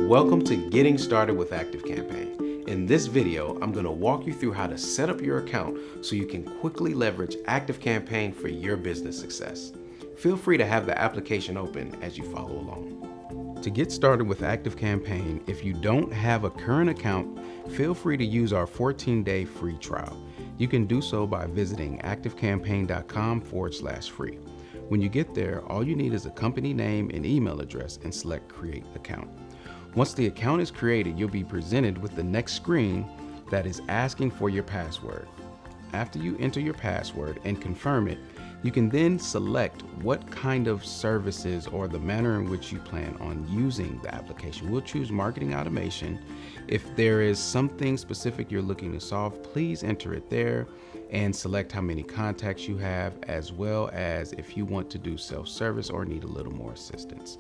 Welcome to Getting Started with ActiveCampaign. In this video, I'm going to walk you through how to set up your account so you can quickly leverage ActiveCampaign for your business success. Feel free to have the application open as you follow along. To get started with ActiveCampaign, if you don't have a current account, feel free to use our 14-day free trial. You can do so by visiting activecampaign.com/free. When you get there, all you need is a company name and email address and select Create Account. Once the account is created, you'll be presented with the next screen that is asking for your password. After you enter your password and confirm it, you can then select what kind of services or the manner in which you plan on using the application. We'll choose marketing automation. If there is something specific you're looking to solve, please enter it there and select how many contacts you have, as well as if you want to do self-service or need a little more assistance.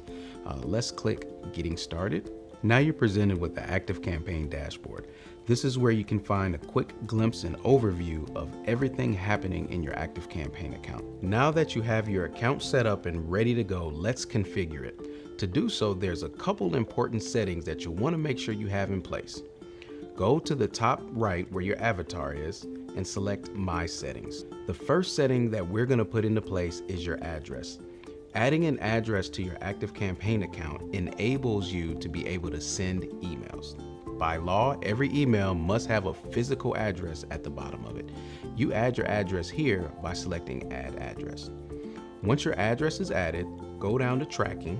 Let's click Getting Started. Now you're presented with the ActiveCampaign dashboard. This is where you can find a quick glimpse and overview of everything happening in your ActiveCampaign account. Now that you have your account set up and ready to go, let's configure it. To do so, there's a couple important settings that you'll want to make sure you have in place. Go to the top right where your avatar is and select My Settings. The first setting that we're going to put into place is your address. Adding an address to your ActiveCampaign account enables you to be able to send emails. By law, every email must have a physical address at the bottom of it. You add your address here by selecting Add Address. Once your address is added, go down to Tracking,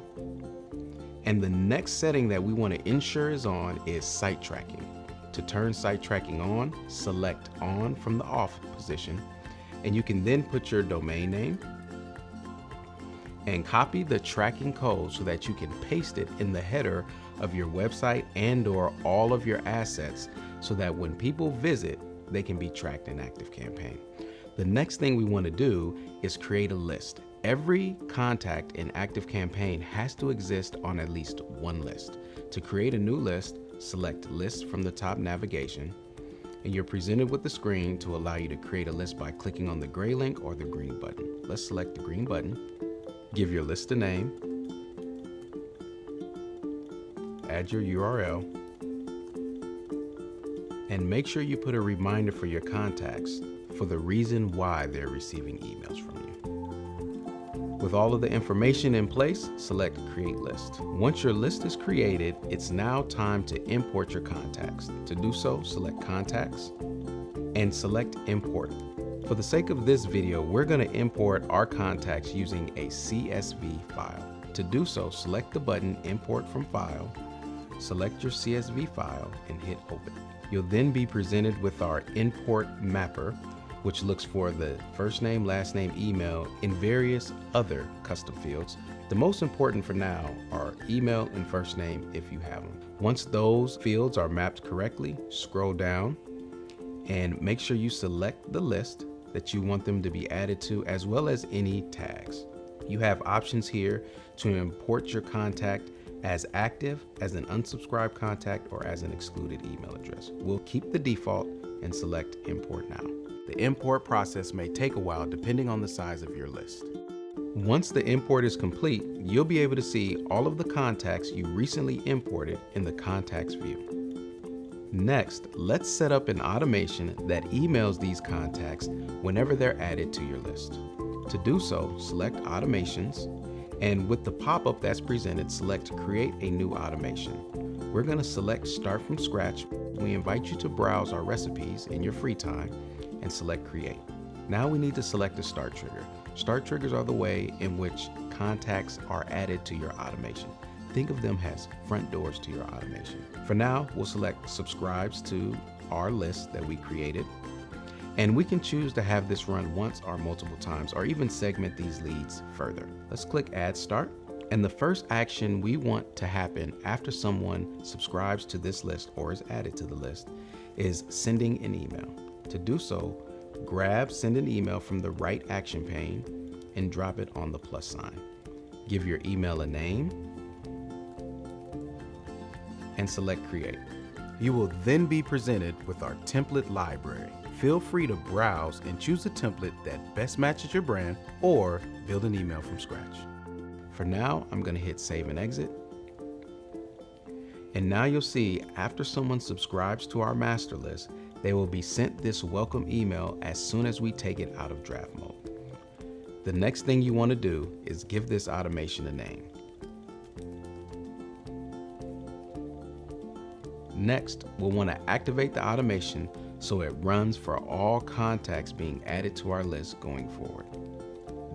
and the next setting that we want to ensure is on is Site Tracking. To turn Site Tracking on, select On from the Off position, and you can then put your domain name and copy the tracking code so that you can paste it in the header of your website and/or all of your assets so that when people visit, they can be tracked in ActiveCampaign. The next thing we want to do is create a list. Every contact in ActiveCampaign has to exist on at least one list. To create a new list, select List from the top navigation, and you're presented with the screen to allow you to create a list by clicking on the gray link or the green button. Let's select the green button. Give your list a name, add your URL, and make sure you put a reminder for your contacts for the reason why they're receiving emails from you. With all of the information in place, select Create List. Once your list is created, it's now time to import your contacts. To do so, select Contacts and select Import. For the sake of this video, we're going to import our contacts using a CSV file. To do so, select the button Import from File, select your CSV file, and hit Open. You'll then be presented with our import mapper, which looks for the first name, last name, email, and various other custom fields. The most important for now are email and first name if you have them. Once those fields are mapped correctly, scroll down and make sure you select the list that you want them to be added to, as well as any tags. You have options here to import your contact as active, as an unsubscribed contact, or as an excluded email address. We'll keep the default and select Import Now. The import process may take a while depending on the size of your list. Once the import is complete, you'll be able to see all of the contacts you recently imported in the Contacts view. Next, let's set up an automation that emails these contacts whenever they're added to your list. To do so, select Automations, and with the pop-up that's presented, select Create a New Automation. We're going to select Start from Scratch. We invite you to browse our recipes in your free time and select Create. Now we need to select a start trigger. Start triggers are the way in which contacts are added to your automation. Think of them as front doors to your automation. For now, we'll select Subscribes to our list that we created, and we can choose to have this run once or multiple times, or even segment these leads further. Let's click Add Start, and the first action we want to happen after someone subscribes to this list or is added to the list is sending an email. To do so, grab Send an Email from the right action pane and drop it on the plus sign. Give your email a name and select Create. You will then be presented with our template library. Feel free to browse and choose a template that best matches your brand or build an email from scratch. For now, I'm going to hit Save and Exit. And now you'll see after someone subscribes to our master list, they will be sent this welcome email as soon as we take it out of draft mode. The next thing you want to do is give this automation a name. Next, we'll want to activate the automation so it runs for all contacts being added to our list going forward.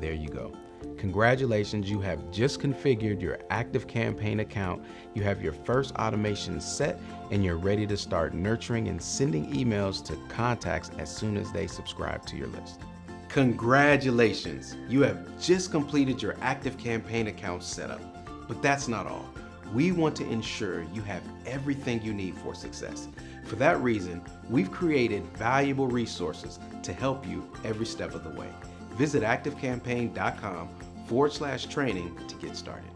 There you go. Congratulations, you have just configured your ActiveCampaign account. You have your first automation set and you're ready to start nurturing and sending emails to contacts as soon as they subscribe to your list. Congratulations, you have just completed your ActiveCampaign account setup. But that's not all. We want to ensure you have everything you need for success. For that reason, we've created valuable resources to help you every step of the way. Visit activecampaign.com/training to get started.